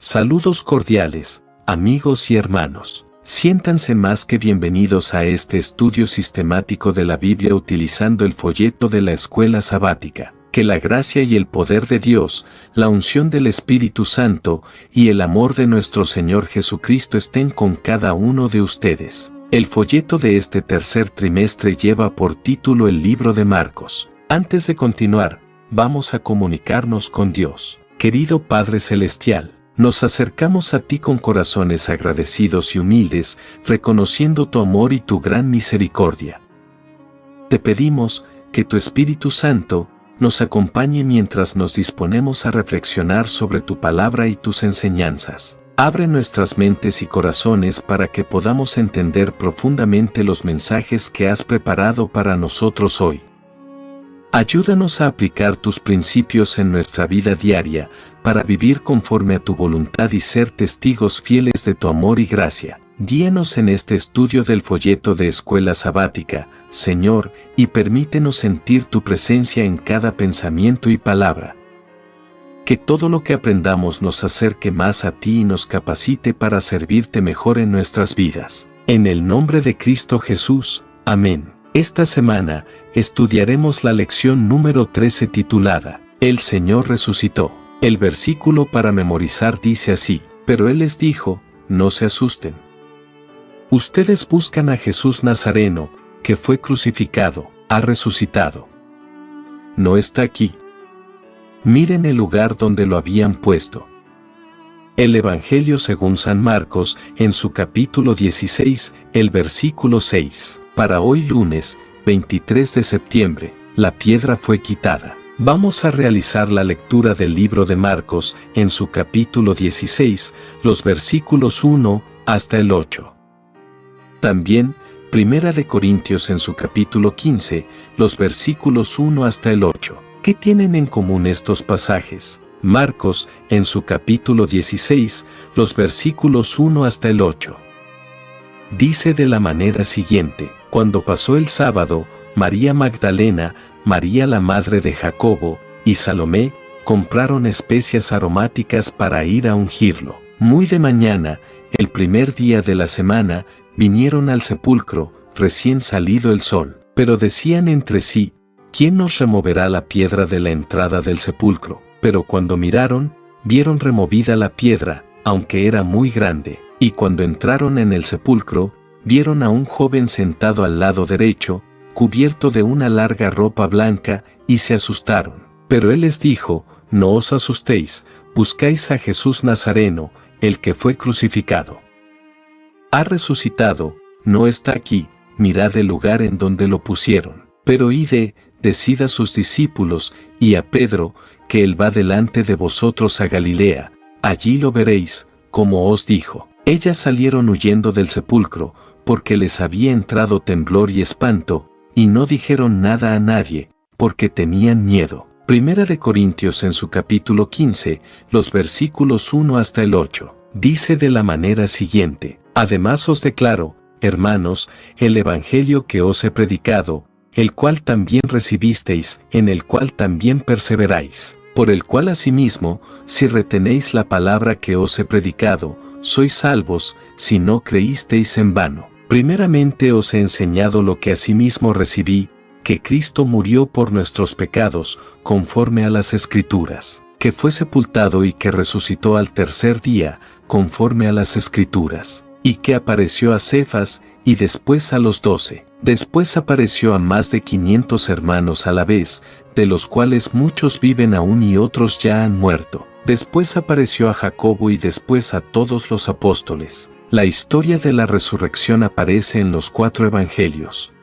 Saludos cordiales, amigos y hermanos. Siéntanse más que bienvenidos a este estudio sistemático de la Biblia utilizando el folleto de la Escuela Sabática. Que la gracia y el poder de Dios, la unción del Espíritu Santo y el amor de nuestro Señor Jesucristo estén con cada uno de ustedes. El folleto de este tercer trimestre lleva por título el libro de Marcos. Antes de continuar, vamos a comunicarnos con Dios. Querido Padre Celestial, nos acercamos a ti con corazones agradecidos y humildes, reconociendo tu amor y tu gran misericordia. Te pedimos que tu Espíritu Santo nos acompañe mientras nos disponemos a reflexionar sobre tu palabra y tus enseñanzas. Abre nuestras mentes y corazones para que podamos entender profundamente los mensajes que has preparado para nosotros hoy. Ayúdanos a aplicar tus principios en nuestra vida diaria, para vivir conforme a tu voluntad y ser testigos fieles de tu amor y gracia. Guíanos en este estudio del folleto de Escuela Sabática, Señor, y permítenos sentir tu presencia en cada pensamiento y palabra. Que todo lo que aprendamos nos acerque más a ti y nos capacite para servirte mejor en nuestras vidas. En el nombre de Cristo Jesús, amén. Esta semana, estudiaremos la lección número 13 titulada, El Señor resucitó. El versículo para memorizar dice así, pero Él les dijo, no se asusten. Ustedes buscan a Jesús Nazareno, que fue crucificado, ha resucitado. No está aquí. Miren el lugar donde lo habían puesto. El Evangelio según San Marcos, en su capítulo 16, el versículo 6. Para hoy lunes, 23 de septiembre, la piedra fue quitada. Vamos a realizar la lectura del libro de Marcos, en su capítulo 16, los versículos 1 hasta el 8. También, Primera de Corintios en su capítulo 15, los versículos 1 hasta el 8. ¿Qué tienen en común estos pasajes? Marcos, en su capítulo 16, los versículos 1 hasta el 8. Dice de la manera siguiente, cuando pasó el sábado, María Magdalena, María la madre de Jacobo, y Salomé, compraron especias aromáticas para ir a ungirlo. Muy de mañana, el primer día de la semana, vinieron al sepulcro, recién salido el sol, pero decían entre sí, ¿quién nos removerá la piedra de la entrada del sepulcro? Pero cuando miraron, vieron removida la piedra, aunque era muy grande, y cuando entraron en el sepulcro, vieron a un joven sentado al lado derecho, cubierto de una larga ropa blanca, y se asustaron. Pero él les dijo, no os asustéis, buscáis a Jesús Nazareno, el que fue crucificado. Ha resucitado, no está aquí, mirad el lugar en donde lo pusieron. Pero id, decid a sus discípulos, y a Pedro, que él va delante de vosotros a Galilea, allí lo veréis, como os dijo. Ellas salieron huyendo del sepulcro, porque les había entrado temblor y espanto, y no dijeron nada a nadie, porque tenían miedo. Primera de Corintios en su capítulo 15, los versículos 1 hasta el 8, dice de la manera siguiente, además os declaro, hermanos, el evangelio que os he predicado, el cual también recibisteis, en el cual también perseveráis, por el cual asimismo, si retenéis la palabra que os he predicado, sois salvos, si no creísteis en vano. Primeramente os he enseñado lo que asimismo recibí, que Cristo murió por nuestros pecados, conforme a las Escrituras, que fue sepultado y que resucitó al tercer día, conforme a las Escrituras, y que apareció a Cefas, y después a los 12. Después apareció a más de 500 hermanos a la vez, de los cuales muchos viven aún y otros ya han muerto. Después apareció a Jacobo y después a todos los apóstoles. La historia de la resurrección aparece en los 4 evangelios.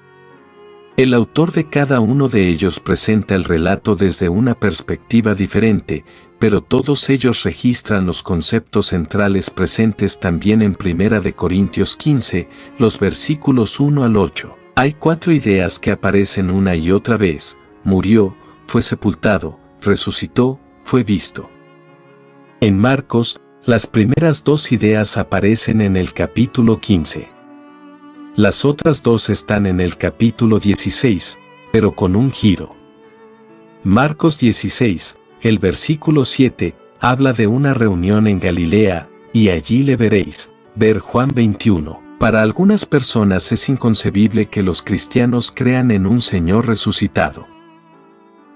El autor de cada uno de ellos presenta el relato desde una perspectiva diferente, pero todos ellos registran los conceptos centrales presentes también en Primera de Corintios 15, los versículos 1 al 8. Hay 4 ideas que aparecen una y otra vez: murió, fue sepultado, resucitó, fue visto. En Marcos, las primeras 2 ideas aparecen en el capítulo 15. Las otras 2 están en el capítulo 16, pero con un giro. Marcos 16, el versículo 7, habla de una reunión en Galilea, y allí le veréis. Ver Juan 21. Para algunas personas es inconcebible que los cristianos crean en un Señor resucitado.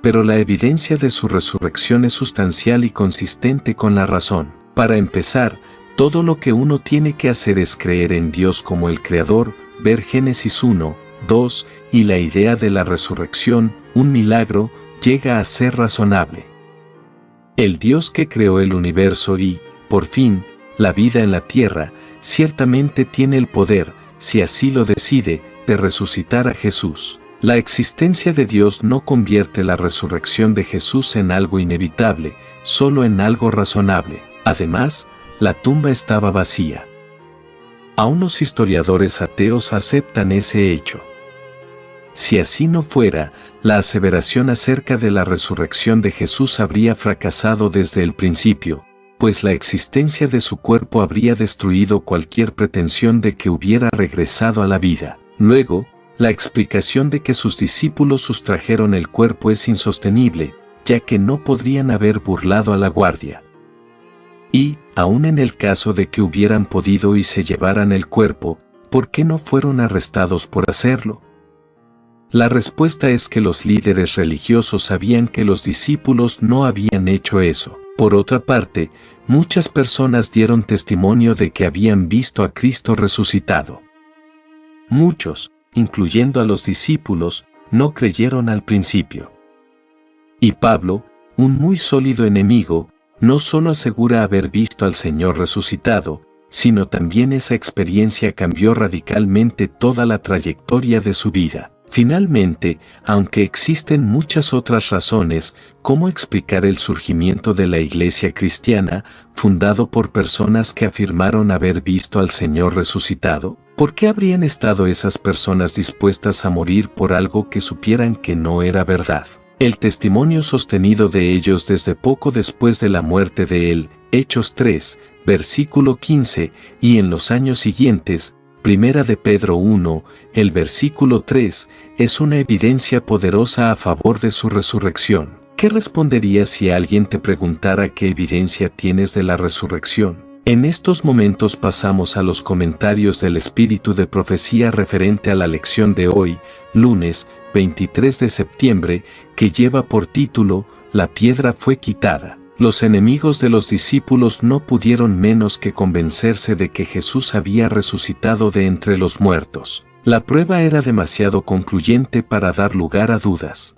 Pero la evidencia de su resurrección es sustancial y consistente con la razón. Para empezar, todo lo que uno tiene que hacer es creer en Dios como el Creador, ver Génesis 1, 2, y la idea de la resurrección, un milagro, llega a ser razonable. El Dios que creó el universo y, por fin, la vida en la tierra, ciertamente tiene el poder, si así lo decide, de resucitar a Jesús. La existencia de Dios no convierte la resurrección de Jesús en algo inevitable, solo en algo razonable. Además, la tumba estaba vacía. Aún los historiadores ateos aceptan ese hecho. Si así no fuera, la aseveración acerca de la resurrección de Jesús habría fracasado desde el principio, pues la existencia de su cuerpo habría destruido cualquier pretensión de que hubiera regresado a la vida. Luego, la explicación de que sus discípulos sustrajeron el cuerpo es insostenible, ya que no podrían haber burlado a la guardia. Y, aun en el caso de que hubieran podido y se llevaran el cuerpo, ¿por qué no fueron arrestados por hacerlo? La respuesta es que los líderes religiosos sabían que los discípulos no habían hecho eso. Por otra parte, muchas personas dieron testimonio de que habían visto a Cristo resucitado. Muchos, incluyendo a los discípulos, no creyeron al principio. Y Pablo, un muy sólido enemigo, no solo asegura haber visto al Señor resucitado, sino también esa experiencia cambió radicalmente toda la trayectoria de su vida. Finalmente, aunque existen muchas otras razones, ¿cómo explicar el surgimiento de la Iglesia cristiana, fundado por personas que afirmaron haber visto al Señor resucitado? ¿Por qué habrían estado esas personas dispuestas a morir por algo que supieran que no era verdad? El testimonio sostenido de ellos desde poco después de la muerte de él, Hechos 3, versículo 15, y en los años siguientes, Primera de Pedro 1, el versículo 3, es una evidencia poderosa a favor de su resurrección. ¿Qué responderías si alguien te preguntara qué evidencia tienes de la resurrección? En estos momentos pasamos a los comentarios del espíritu de profecía referente a la lección de hoy, lunes 23 de septiembre, que lleva por título, La piedra fue quitada. Los enemigos de los discípulos no pudieron menos que convencerse de que Jesús había resucitado de entre los muertos. La prueba era demasiado concluyente para dar lugar a dudas.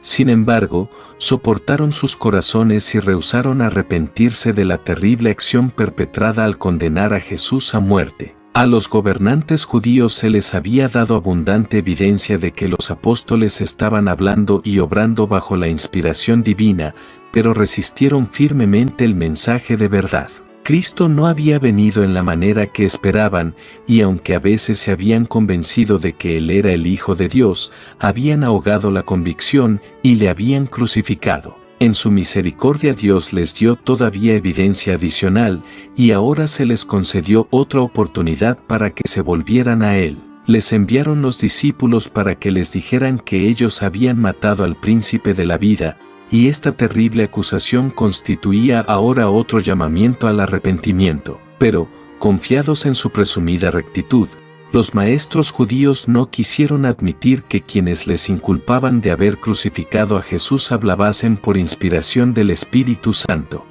Sin embargo, soportaron sus corazones y rehusaron arrepentirse de la terrible acción perpetrada al condenar a Jesús a muerte. A los gobernantes judíos se les había dado abundante evidencia de que los apóstoles estaban hablando y obrando bajo la inspiración divina, pero resistieron firmemente el mensaje de verdad. Cristo no había venido en la manera que esperaban, y aunque a veces se habían convencido de que Él era el Hijo de Dios, habían ahogado la convicción y le habían crucificado. En su misericordia Dios les dio todavía evidencia adicional, y ahora se les concedió otra oportunidad para que se volvieran a Él. Les enviaron los discípulos para que les dijeran que ellos habían matado al príncipe de la vida, y esta terrible acusación constituía ahora otro llamamiento al arrepentimiento. Pero, confiados en su presumida rectitud, los maestros judíos no quisieron admitir que quienes les inculpaban de haber crucificado a Jesús hablasen por inspiración del Espíritu Santo.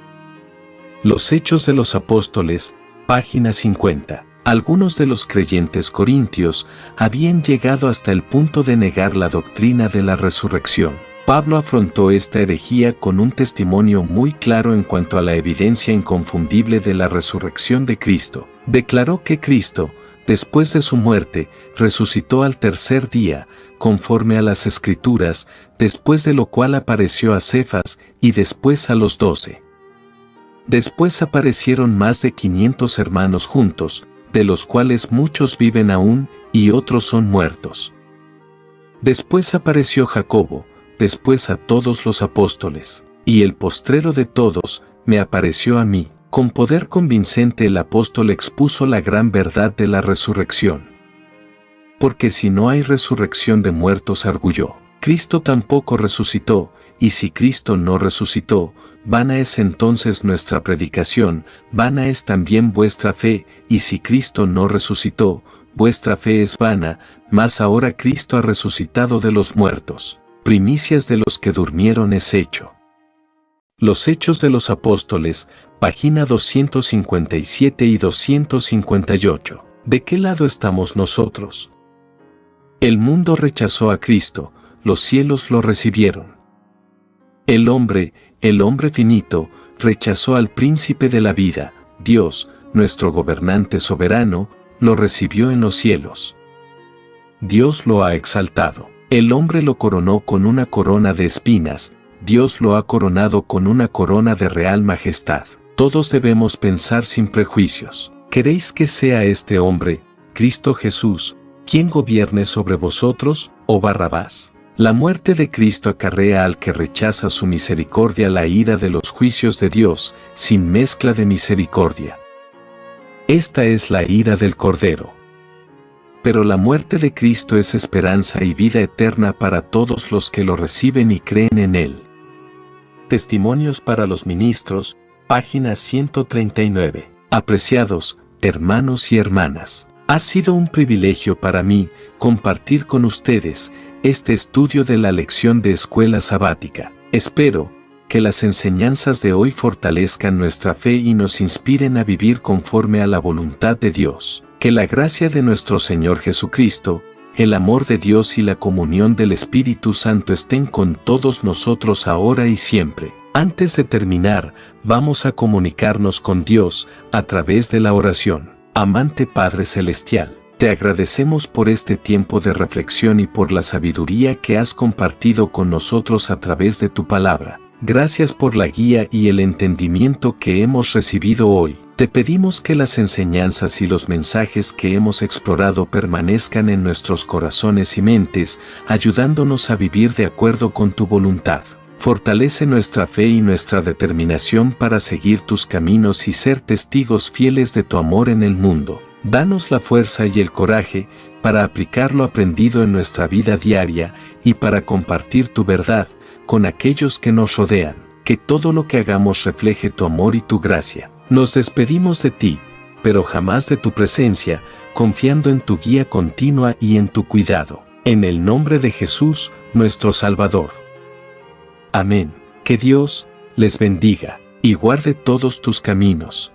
Los Hechos de los Apóstoles, página 50. Algunos de los creyentes corintios habían llegado hasta el punto de negar la doctrina de la resurrección. Pablo afrontó esta herejía con un testimonio muy claro en cuanto a la evidencia inconfundible de la resurrección de Cristo. Declaró que Cristo, después de su muerte, resucitó al tercer día, conforme a las Escrituras, después de lo cual apareció a Cefas y después a los 12. Después aparecieron más de 500 hermanos juntos, de los cuales muchos viven aún y otros son muertos. Después apareció Jacobo, después a todos los apóstoles, y el postrero de todos, me apareció a mí. Con poder convincente el apóstol expuso la gran verdad de la resurrección. Porque si no hay resurrección de muertos, arguyó, Cristo tampoco resucitó, y si Cristo no resucitó, vana es entonces nuestra predicación, vana es también vuestra fe, y si Cristo no resucitó, vuestra fe es vana, mas ahora Cristo ha resucitado de los muertos. Primicias de los que durmieron es hecho. Los Hechos de los Apóstoles, página 257 y 258. ¿De qué lado estamos nosotros? El mundo rechazó a Cristo, los cielos lo recibieron. El hombre finito, rechazó al príncipe de la vida, Dios, nuestro gobernante soberano, lo recibió en los cielos. Dios lo ha exaltado. El hombre lo coronó con una corona de espinas, Dios lo ha coronado con una corona de real majestad. Todos debemos pensar sin prejuicios. ¿Queréis que sea este hombre, Cristo Jesús, quien gobierne sobre vosotros, o Barrabás? La muerte de Cristo acarrea al que rechaza su misericordia la ira de los juicios de Dios, sin mezcla de misericordia. Esta es la ira del Cordero. Pero la muerte de Cristo es esperanza y vida eterna para todos los que lo reciben y creen en Él. Testimonios para los ministros, página 139. Apreciados hermanos y hermanas, ha sido un privilegio para mí compartir con ustedes este estudio de la lección de escuela sabática. Espero que las enseñanzas de hoy fortalezcan nuestra fe y nos inspiren a vivir conforme a la voluntad de Dios. Que la gracia de nuestro Señor Jesucristo, el amor de Dios y la comunión del Espíritu Santo estén con todos nosotros ahora y siempre. Antes de terminar, vamos a comunicarnos con Dios a través de la oración. Amante Padre Celestial, te agradecemos por este tiempo de reflexión y por la sabiduría que has compartido con nosotros a través de tu palabra. Gracias por la guía y el entendimiento que hemos recibido hoy. Te pedimos que las enseñanzas y los mensajes que hemos explorado permanezcan en nuestros corazones y mentes, ayudándonos a vivir de acuerdo con tu voluntad. Fortalece nuestra fe y nuestra determinación para seguir tus caminos y ser testigos fieles de tu amor en el mundo. Danos la fuerza y el coraje para aplicar lo aprendido en nuestra vida diaria y para compartir tu verdad con aquellos que nos rodean. Que todo lo que hagamos refleje tu amor y tu gracia. Nos despedimos de ti, pero jamás de tu presencia, confiando en tu guía continua y en tu cuidado. En el nombre de Jesús, nuestro Salvador. Amén. Que Dios les bendiga y guarde todos tus caminos.